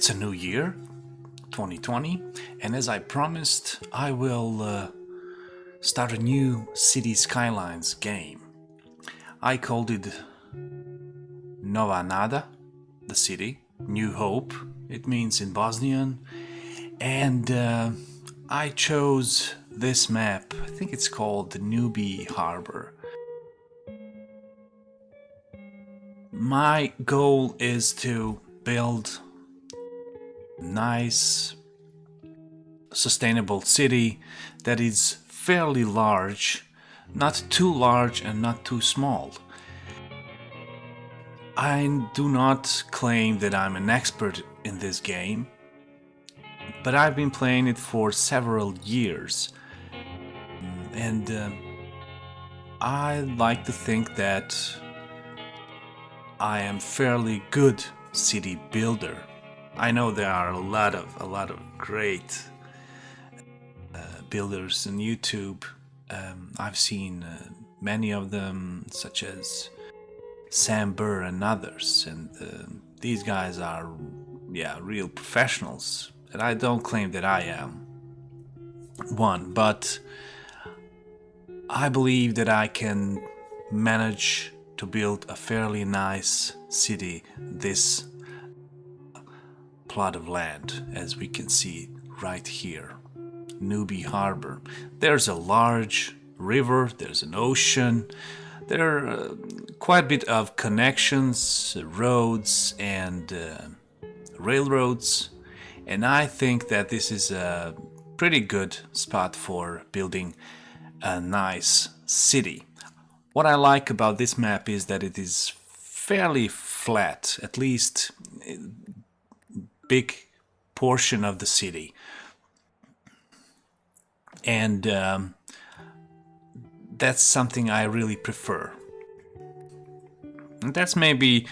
It's a new year, 2020, and as I promised, I will start a new City Skylines game. I called it Nova Nada, the city, New Hope, it means in Bosnian, and I chose this map. I think it's called the Newbie Harbor. My goal is to build a nice, sustainable city that is fairly large, not too large and not too small. I do not claim that I'm an expert in this game, but I've been playing it for several years, and I like to think that I am fairly good city builder. I know there are a lot of great builders on YouTube. I've seen many of them, such as Sam Burr and others, and these guys are real professionals, and I don't claim that I am one, but I believe that I can manage to build a fairly nice city, this plot of land, as we can see right here, Newbie Harbor. There's a large river, there's an ocean, there are quite a bit of connections, roads and railroads, and I think that this is a pretty good spot for building a nice city. What I like about this map is that it is fairly flat, at least a big portion of the city. And that's something I really prefer. And that's maybe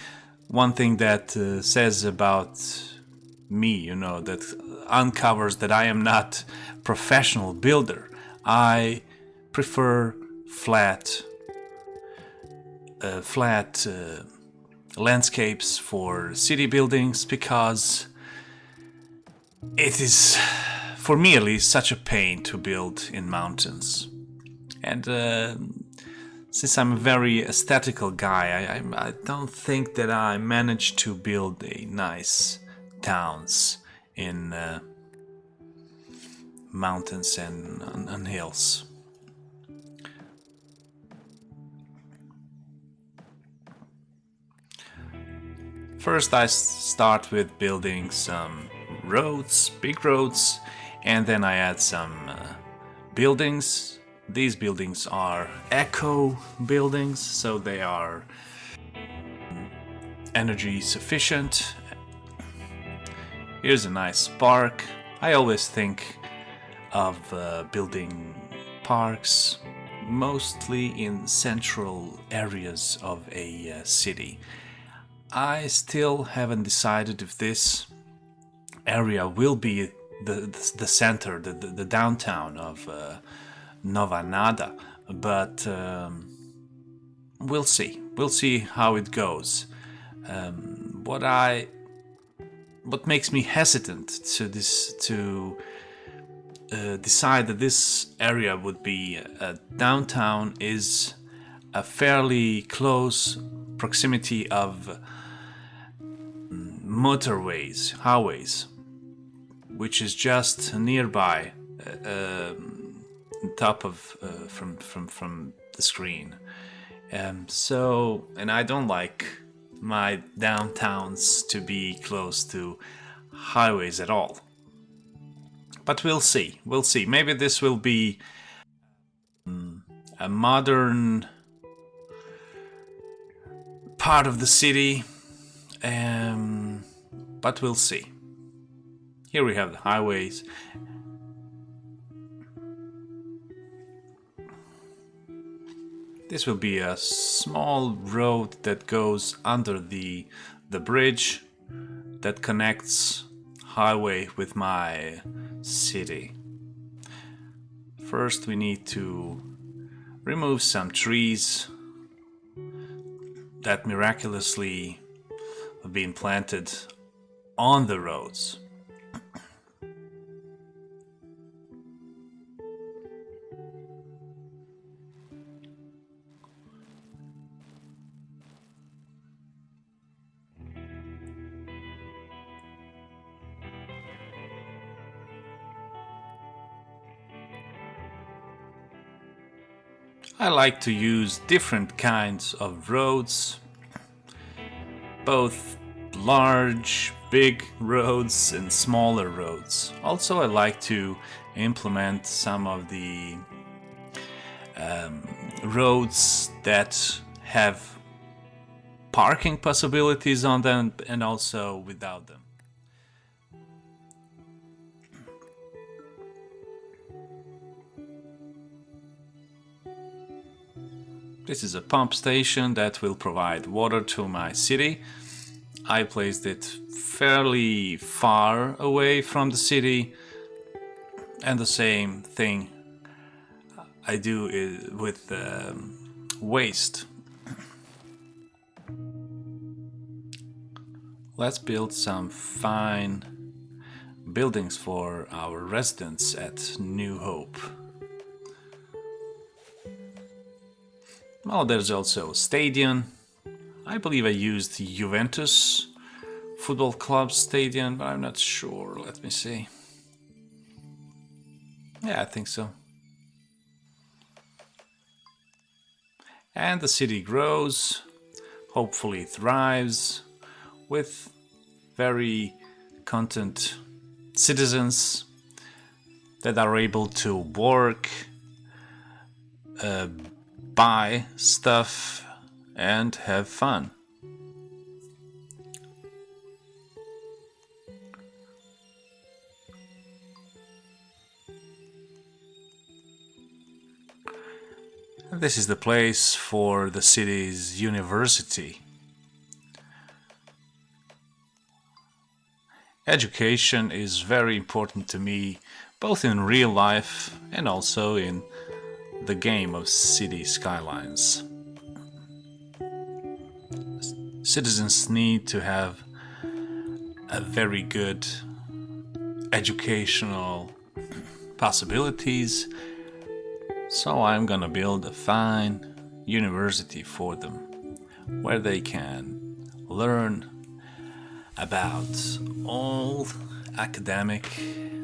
one thing that says about me, that uncovers that I am not a professional builder. I prefer flat landscapes for city buildings because it is, for me at least, such a pain to build in mountains. And since I'm a very aesthetical guy, I don't think that I managed to build a nice towns in mountains and on hills. First I start with building some roads, big roads, and then I add some buildings. These buildings are eco buildings, so they are energy sufficient. Here's a nice park. I always think of building parks mostly in central areas of a city. I still haven't decided if this area will be the center, the downtown of Nova Nada, but we'll see. We'll see how it goes. What makes me hesitant to decide that this area would be a downtown is a fairly close proximity of motorways, highways, which is just nearby, top of from the screen. And I don't like my downtowns to be close to highways at all. But we'll see. We'll see. Maybe this will be a modern part of the city. But we'll see. Here we have the highways. This will be a small road that goes under the bridge that connects highway with my city. First we need to remove some trees that miraculously have been planted on the roads. I like to use different kinds of roads, both large, big roads and smaller roads. Also, I like to implement some of the roads that have parking possibilities on them and also without them. This is a pump station that will provide water to my city. I placed it fairly far away from the city, and the same thing I do with waste. Let's build some fine buildings for our residents at New Hope. Oh, there's also a stadium. I believe I used Juventus Football Club stadium, but I'm not sure. Let me see. Yeah, I think so. And the city grows, hopefully thrives, with very content citizens that are able to work, buy stuff, and have fun. This is the place for the city's university. Education is very important to me, both in real life and also in the game of City Skylines. Citizens need to have a very good educational possibilities, so I'm gonna build a fine university for them where they can learn about all academic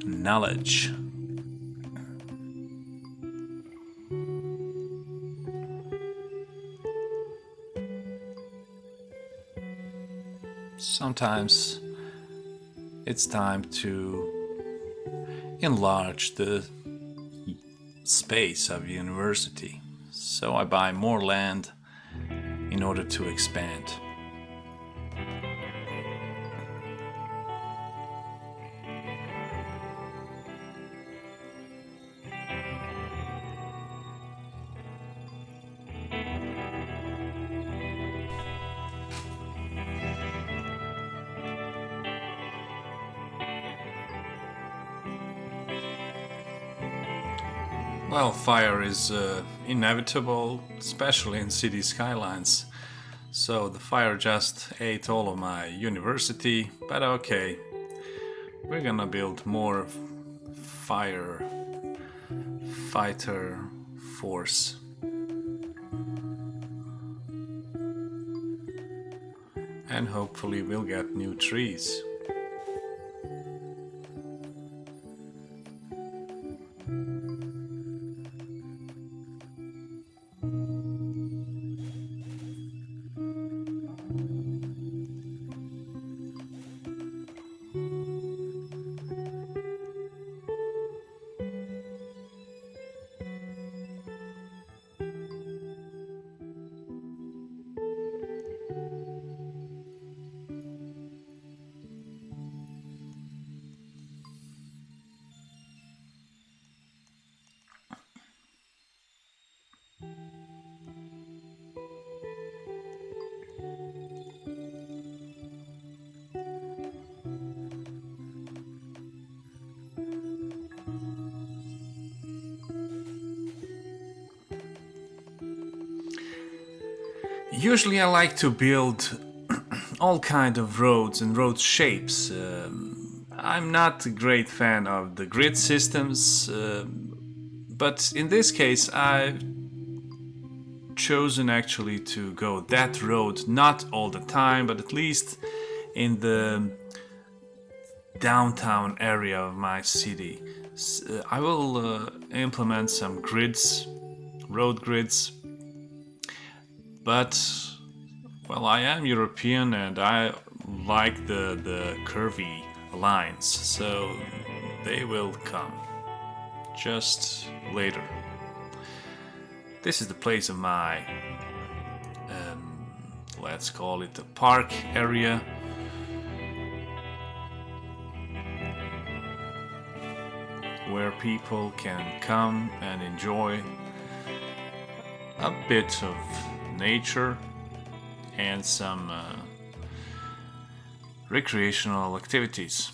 knowledge. Sometimes it's time to enlarge the space of university, so I buy more land in order to expand. Well, fire is inevitable, especially in city skylines. So the fire just ate all of my university, but okay. We're gonna build more fire fighter force. And hopefully we'll get new trees. Usually I like to build all kind of roads and road shapes. I'm not a great fan of the grid systems, but in this case I've chosen actually to go that road, not all the time, but at least in the downtown area of my city. I will implement some grids, road grids, but well, I am European and I like the curvy lines, so they will come just later. This is the place of my, let's call it the park area. Where people can come and enjoy a bit of nature and some recreational activities.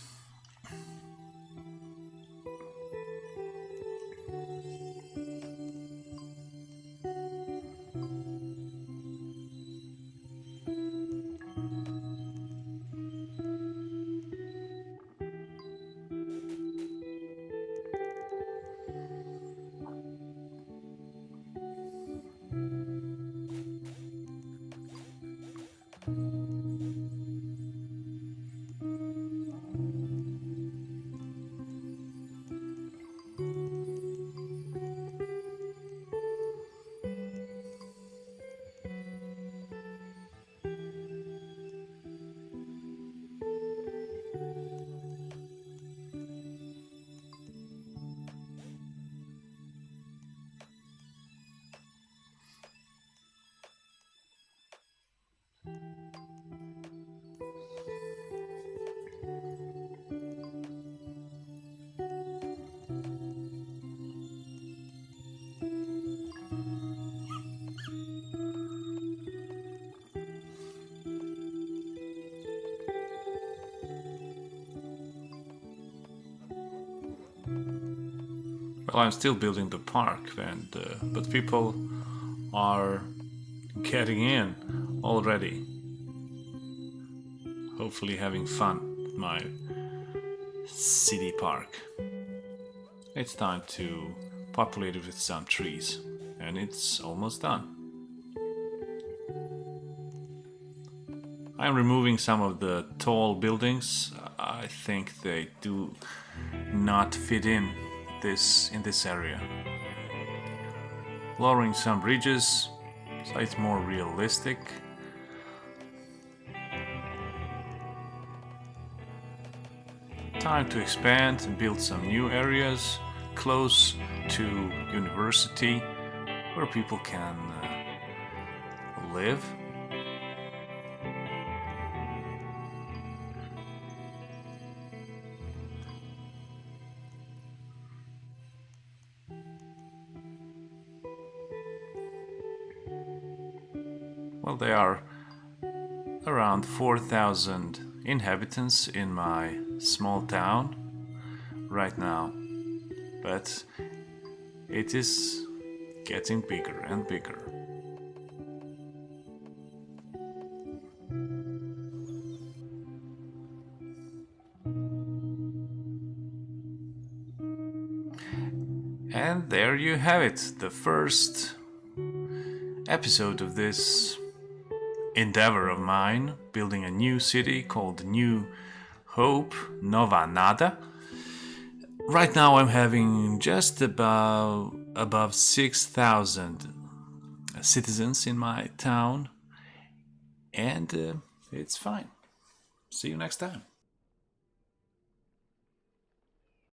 Well, I'm still building the park, and but people are getting in already. Hopefully, having fun at my city park. It's time to populate it with some trees, and it's almost done. I'm removing some of the tall buildings. I think they do not fit in this area. Lowering some bridges so it's more realistic. Time to expand and build some new areas close to university where people can live. Well, there are around 4,000 inhabitants in my small town right now, but it is getting bigger and bigger. And there you have it, the first episode of this endeavor of mine, building a new city called New Hope Nova Nada. Right now I'm having just about above 6,000 citizens in my town, and it's fine. See you next time.